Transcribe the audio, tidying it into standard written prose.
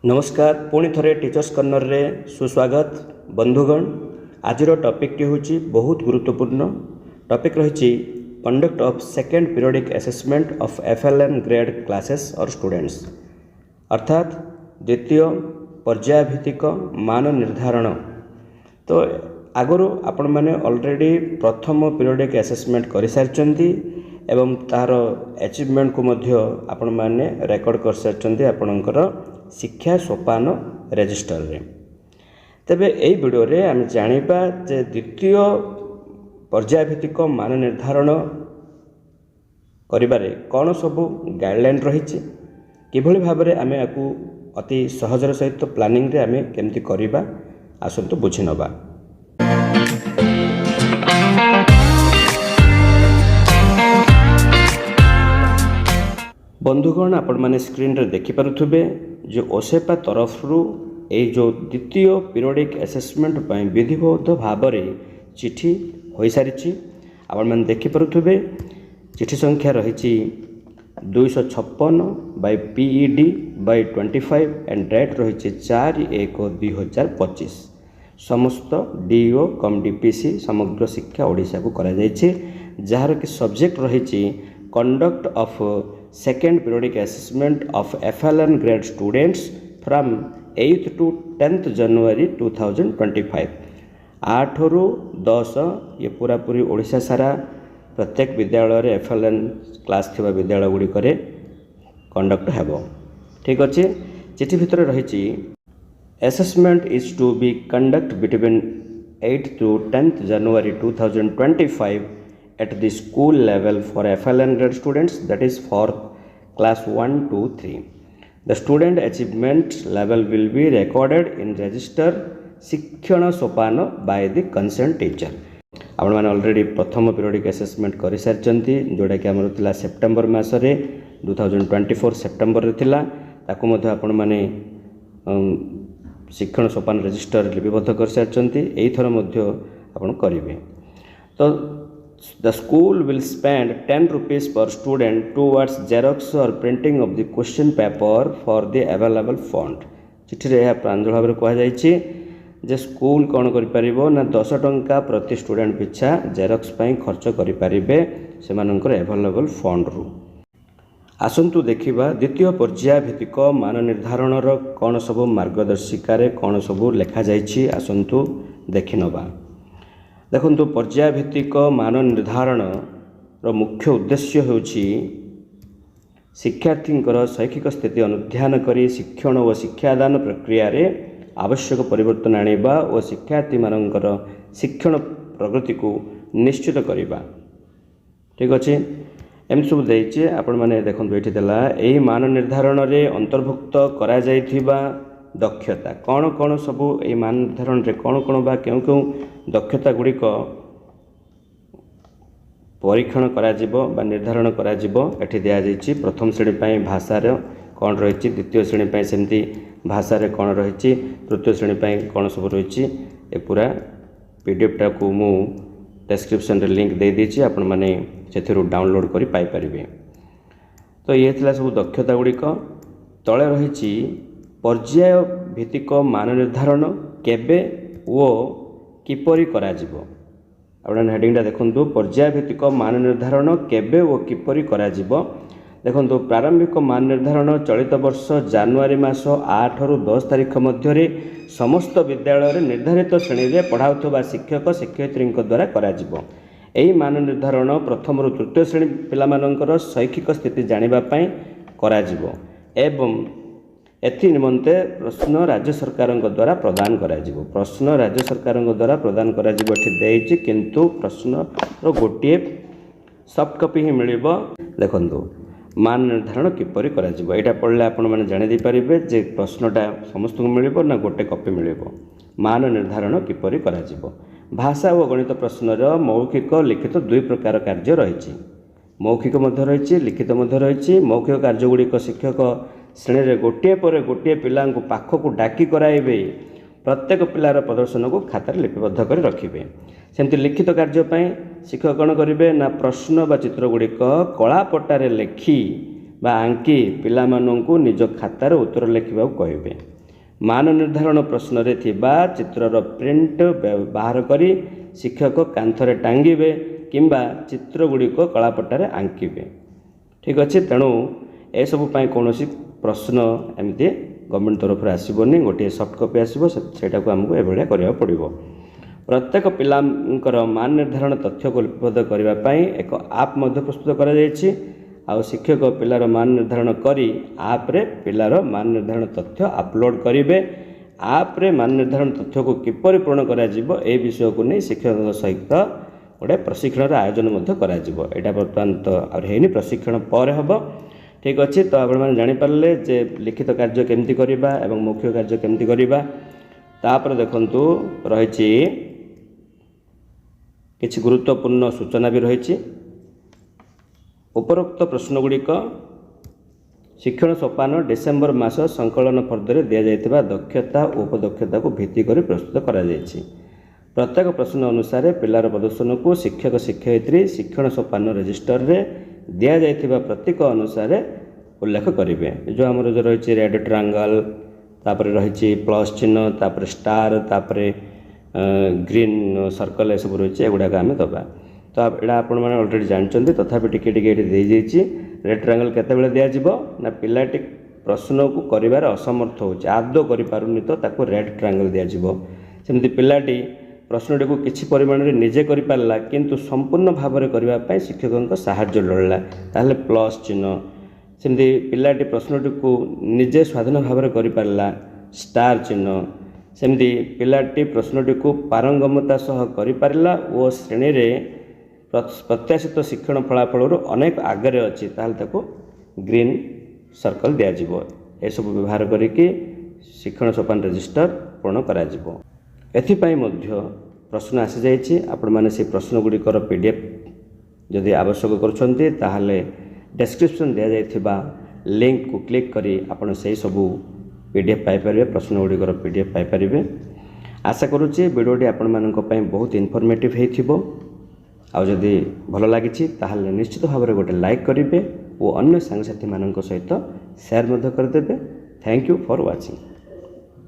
नमस्कार पुणी थरे टीचर्स कर्नर रे सुस्वागत बंधुगण। आज टॉपिक टी होची बहुत गुरुत्वपूर्ण टॉपिक रही conduct of second periodic assessment of FLN grade classes और स्टूडेंट्स अर्थात द्वितीय पर्यायभित्तिक मान निर्धारण। तो आगु आपण मैंने ऑलरेडी प्रथम पीरियोडिक असेसमेंट कर सारी एवं तार अचीवमेंट को मध्य आपण मैंने रेकर्ड कर सारी आपणकर शिक्षा सोपान रजिस्टर रे। तेबे एई वीडियो रे आम जानिबा जे द्वितीय पर्यायभित्तिक मान निर्धारण करिबारे कौन सब गाइडलाइन रही किभली भाव में आम याकू अति सहजर सहित प्लानिंग रे आम केमती करिबा आसंतु बुझी नबा। बंधुगण आपण माने स्क्रीन रे देखि पारुथबे जो ओसेपा तरफ रु ए जो द्वितीय पीरियोडिक असेसमेंट पई विधिबद्ध भाव में चिठी हो सारी आपण माने देखि पारुथबे। चिठी संख्या रही 256 by PED by 25 and date रही 4/1/2025 समस्त DO कम DPC समग्र शिक्षा ओडिशा को करा जायछि जार कि सब्जेक्ट रही conduct of second periodic assessment of FLN grade students from 8th to 10th January 2025। 8 ରୁ 10 ये पूरा पूरी ओडिशा सारा प्रत्येक विद्यालय रे FLN क्लास थिबा विद्यालय गुडी करे कंडक्ट हेबो। ठीक अछि। चिठी भितर रही assessment is to be conduct between 8th to 10th January 2025 at the school level for FLN grade students, that is for class 1 to 3. The student achievement level will be recorded in register शिक्षण सोपान by the concerned teacher। आपण माने already प्रथम periodic assessment कर सारी जोड़ा कि आमर थिला सेप्टेम्बर मासरे 2024 सेप्टेम्बर रे थिला ताकू मध्ये आपण माने शिक्षण सोपान रजिस्टर लिपिबद्ध कर सारी एई थर मध्ये आपण करिवे। तो the school will spend 10 rupees per student towards xerox or printing of the question paper for the available fund। चिठी रे प्रांजल भाव में कह जायछि जे स्कूल कौन करि परिबो ना 10 टंका प्रति स्टूडेंट पिछा जेरॉक्स पई खर्च करि परिबे सेमानकर अवेलेबल फंड रु। आसंतु देखिबा द्वितीय पर्याय भित्तिक मान निर्धारण रो कौन सब मार्गदर्शिका रे कौन सब लेखा जायछि आसंतु देखि नबा। देखंतु पर्याय भित्तिक मान निर्धारण रो मुख्य उद्देश्य होछि शिक्षार्थींकर शैक्षिक स्थिति अनुध्यान करी शिक्षण और शिक्षादान प्रक्रिया रे आवश्यक परिवर्तन आनिबा और शिक्षार्थी मानकर शिक्षण प्रगति को निश्चित करिबा। ठीक अछि। एम सब देइछे आपण माने देखंतु एठी देला एही मान निर्धारण रे अंतर्भुक्त करा जायथिबा दक्षता कौन कौन सब ये मान निर्धारण रे कौन कौन बा क्यों क्यों दक्षता गुड़िक परीक्षण करा जिवो बा निर्धारण करा जिवो एठी दिया जायछि। प्रथम श्रेणी पई भाषा रे कौन रही, द्वितीय श्रेणी पई सेमती भाषा रे कौन रही, तृतीय श्रेणी पई कौन सब रही। ए पूरा PDF टा को मु डिस्क्रिप्शन रे लिंक दे देछि आपण माने सेथिरु डाउनलोड करि पाई परिबे। तो ये थिला सब दक्षता गुड़िक तळे रही पर्याय भित्तिक मान निर्धारण केबे वो किपरि करा जिवो। आपण हेडिंगटा देखंतु पर्याय भित्तिक मान निर्धारण केबे वो किपरि करा जिवो। देखंतु प्रारंभिक मान निर्धारण चलित वर्ष जनवरी मास 8 ରୁ 10 तारिख मध्य समस्त विद्यालय रे निर्धारित श्रेणी रे पढ़ाउथबा शिक्षक शिक्षयित्री द्वारा करा जिवो। एही मान निर्धारण प्रथम ରୁ तृतीय श्रेणी पिला मानकर शैक्षिक स्थिति जानिबा पई करा जिवो एवं एथि निमंते प्रश्न राज्य सरकार द्वारा प्रदान करा जिवो। प्रश्न राज्य सरकार द्वारा प्रदान करा जिवो एथि देइछि किंतु प्रश्न रो गोटे सॉफ्ट कॉपी ही मिलिबो। देखंतु मान निर्धारण किपरि करा जिवो एटा पढले आपण माने जानि दे परिबे जे प्रश्नटा समस्त को मिलिबो ना गोटे कॉपी मिलिबो। मान निर्धारण किपरि करा जिवो। भाषा और गणित प्रश्न रो मौखिक लिखित दुई प्रकार कार्य रहिछि। मौखिक मध्य रहिछि लिखित मध्य रहिछि। मौखिक कार्य गुड़िक शिक्षक श्रेणी रे गोटे पर गोटे पिला पाख को डाकी कराइबे प्रत्येक पिलार प्रदर्शन को खातार लिपिबद्ध कर रखिबे। सेमती लिखित कार्य शिक्षक कौन करेंगे ना प्रश्न बा चित्र गुड़िक कला पट्टारे लेखि ବା ଆଙ୍କି ପିଲାମାନଙ୍କୁ ନିଜ ଖାତାରେ ଉତ୍ତର ଲେଖିବାକୁ କହିବେ। ମାନ ନିର୍ଦ୍ଧାରଣ ପ୍ରଶ୍ନରେ ଥିବା ଚିତ୍ରର ପ୍ରିଣ୍ଟ ବାହାର କରି ଶିକ୍ଷକ କାନ୍ଥରେ ଟାଙ୍ଗିବେ କିମ୍ବା ଚିତ୍ରଗୁଡ଼ିକ କଳାପଟାରେ ଆଙ୍କିବେ। ଠିକ୍ ଅଛି, ତେଣୁ ଏସବୁ ପାଇଁ କୌଣସି ପ୍ରଶ୍ନ ଏମିତି ଗଭର୍ଣ୍ଣମେଣ୍ଟ ତରଫରୁ ଆସିବନି, ଗୋଟିଏ ସଫ୍ଟ କପି ଆସିବ, ସେଇଟାକୁ ଆମକୁ ଏଭଳିଆ କରିବାକୁ ପଡ଼ିବ। ପ୍ରତ୍ୟେକ ପିଲାଙ୍କର ମାନ ନିର୍ଦ୍ଧାରଣ ତଥ୍ୟକୁ ଲିପିବଦ୍ଧ କରିବା ପାଇଁ ଏକ ଆପ୍ ମଧ୍ୟ ପ୍ରସ୍ତୁତ କରାଯାଇଛି। ଆଉ ଶିକ୍ଷକ ପିଲାର ମାନ ନିର୍ଦ୍ଧାରଣ କରି ଆପ୍ରେ ପିଲାର ମାନ ନିର୍ଦ୍ଧାରଣ ତଥ୍ୟ ଅପଲୋଡ଼ କରିବେ। ଆପ୍ରେ ମାନ ନିର୍ଦ୍ଧାରଣ ତଥ୍ୟକୁ କିପରି ପୂରଣ କରାଯିବ ଏ ବିଷୟକୁ ନେଇ ଶିକ୍ଷକଙ୍କ ସହିତ ଗୋଟେ ପ୍ରଶିକ୍ଷଣର ଆୟୋଜନ ମଧ୍ୟ କରାଯିବ। ଏଇଟା ବର୍ତ୍ତମାନ ତ ଆହୁରି ହେଇନି, ପ୍ରଶିକ୍ଷଣ ପରେ ହେବ। ଠିକ୍ ଅଛି, ତ ଆପଣମାନେ ଜାଣିପାରିଲେ ଯେ ଲିଖିତ କାର୍ଯ୍ୟ କେମିତି କରିବା ଏବଂ ମୌଖିକ କାର୍ଯ୍ୟ କେମିତି କରିବା। ତାପରେ ଦେଖନ୍ତୁ ରହିଛି କିଛି ଗୁରୁତ୍ୱପୂର୍ଣ୍ଣ ସୂଚନା ବି ରହିଛି। ଉପରୋକ୍ତ ପ୍ରଶ୍ନଗୁଡ଼ିକ ଶିକ୍ଷଣ ସୋପାନ ଡିସେମ୍ବର ମାସ ସଂକଳନ ଫର୍ଦ୍ଦରେ ଦିଆଯାଇଥିବା ଦକ୍ଷତା ଓ ଉପଦକ୍ଷତାକୁ ଭିତ୍ତି କରି ପ୍ରସ୍ତୁତ କରାଯାଇଛି। ପ୍ରତ୍ୟେକ ପ୍ରଶ୍ନ ଅନୁସାରେ ପିଲାର ପ୍ରଦର୍ଶନକୁ ଶିକ୍ଷକ ଶିକ୍ଷୟିତ୍ରୀ ଶିକ୍ଷଣ ସୋପାନ ରେଜିଷ୍ଟରରେ ଦିଆଯାଇଥିବା ପ୍ରତୀକ ଅନୁସାରେ ଉଲ୍ଲେଖ କରିବେ। ଯେଉଁ ଆମର ଯେଉଁ ରହିଛି ରେଡ୍ ଟ୍ରାଙ୍ଗଲ, ତାପରେ ରହିଛି ପ୍ଲସ୍ ଚିହ୍ନ, ତାପରେ ଷ୍ଟାର, ତାପରେ ଗ୍ରୀନ୍ ସର୍କଲ, ଏସବୁ ରହିଛି, ଏଗୁଡ଼ାକ ଆମେ ଦେବା। ତ ଏଇଟା ଆପଣମାନେ ଅଲରେଡ଼ି ଜାଣିଛନ୍ତି, ତଥାପି ଟିକେ ଟିକେ ଏଠି ଦେଇଯାଇଛି। ରେଡ୍ ଟ୍ରାଙ୍ଗଲ କେତେବେଳେ ଦିଆଯିବ ନା ପିଲାଟି ପ୍ରଶ୍ନକୁ କରିବାରେ ଅସମର୍ଥ ହେଉଛି, ଆଦୌ କରିପାରୁନି, ତ ତାକୁ ରେଡ୍ ଟ୍ରାଙ୍ଗଲ ଦିଆଯିବ। ସେମିତି ପିଲାଟି ପ୍ରଶ୍ନଟିକୁ କିଛି ପରିମାଣରେ ନିଜେ କରିପାରିଲା କିନ୍ତୁ ସମ୍ପୂର୍ଣ୍ଣ ଭାବରେ କରିବା ପାଇଁ ଶିକ୍ଷକଙ୍କ ସାହାଯ୍ୟ ଲୋଡ଼ିଲା, ତାହେଲେ ପ୍ଲସ୍ ଚିହ୍ନ। ସେମିତି ପିଲାଟି ପ୍ରଶ୍ନଟିକୁ ନିଜେ ସ୍ୱାଧୀନ ଭାବରେ କରିପାରିଲା, ଷ୍ଟାର ଚିହ୍ନ। ସେମିତି ପିଲାଟି ପ୍ରଶ୍ନଟିକୁ ପାରଙ୍ଗମତା ସହ କରିପାରିଲା ଓ ଶ୍ରେଣୀରେ ପ୍ରତ୍ୟାଶିତ ଶିକ୍ଷଣ ଫଳାଫଳରୁ ଅନେକ ଆଗରେ ଅଛି, ତାହେଲେ ତାକୁ ଗ୍ରୀନ୍ ସର୍କଲ ଦିଆଯିବ। ଏସବୁ ବ୍ୟବହାର କରିକି ଶିକ୍ଷଣ ସୋପାନ ରେଜିଷ୍ଟର ପୂରଣ କରାଯିବ। ଏଥିପାଇଁ ମଧ୍ୟ ପ୍ରଶ୍ନ ଆସିଯାଇଛି। ଆପଣମାନେ ସେହି ପ୍ରଶ୍ନଗୁଡ଼ିକର PDF ଯଦି ଆବଶ୍ୟକ କରୁଛନ୍ତି ତାହେଲେ ଡେସ୍କ୍ରିପସନ୍ ଦିଆଯାଇଥିବା ଲିଙ୍କକୁ କ୍ଲିକ୍ କରି ଆପଣ ସେହି ସବୁ PDF ପାଇପାରିବେ, ପ୍ରଶ୍ନଗୁଡ଼ିକର PDF ପାଇପାରିବେ। ଆଶା କରୁଛି ଭିଡ଼ିଓଟି ଆପଣମାନଙ୍କ ପାଇଁ ବହୁତ ଇନଫର୍ମେଟିଭ୍ ହେଇଥିବ। ଆଉ ଯଦି ଭଲ ଲାଗିଛି ତାହେଲେ ନିଶ୍ଚିତ ଭାବରେ ଗୋଟେ ଲାଇକ୍ କରିବେ ଓ ଅନ୍ୟ ସାଙ୍ଗସାଥିମାନଙ୍କ ସହିତ ସେୟାର ମଧ୍ୟ କରିଦେବେ। Thank you for watching.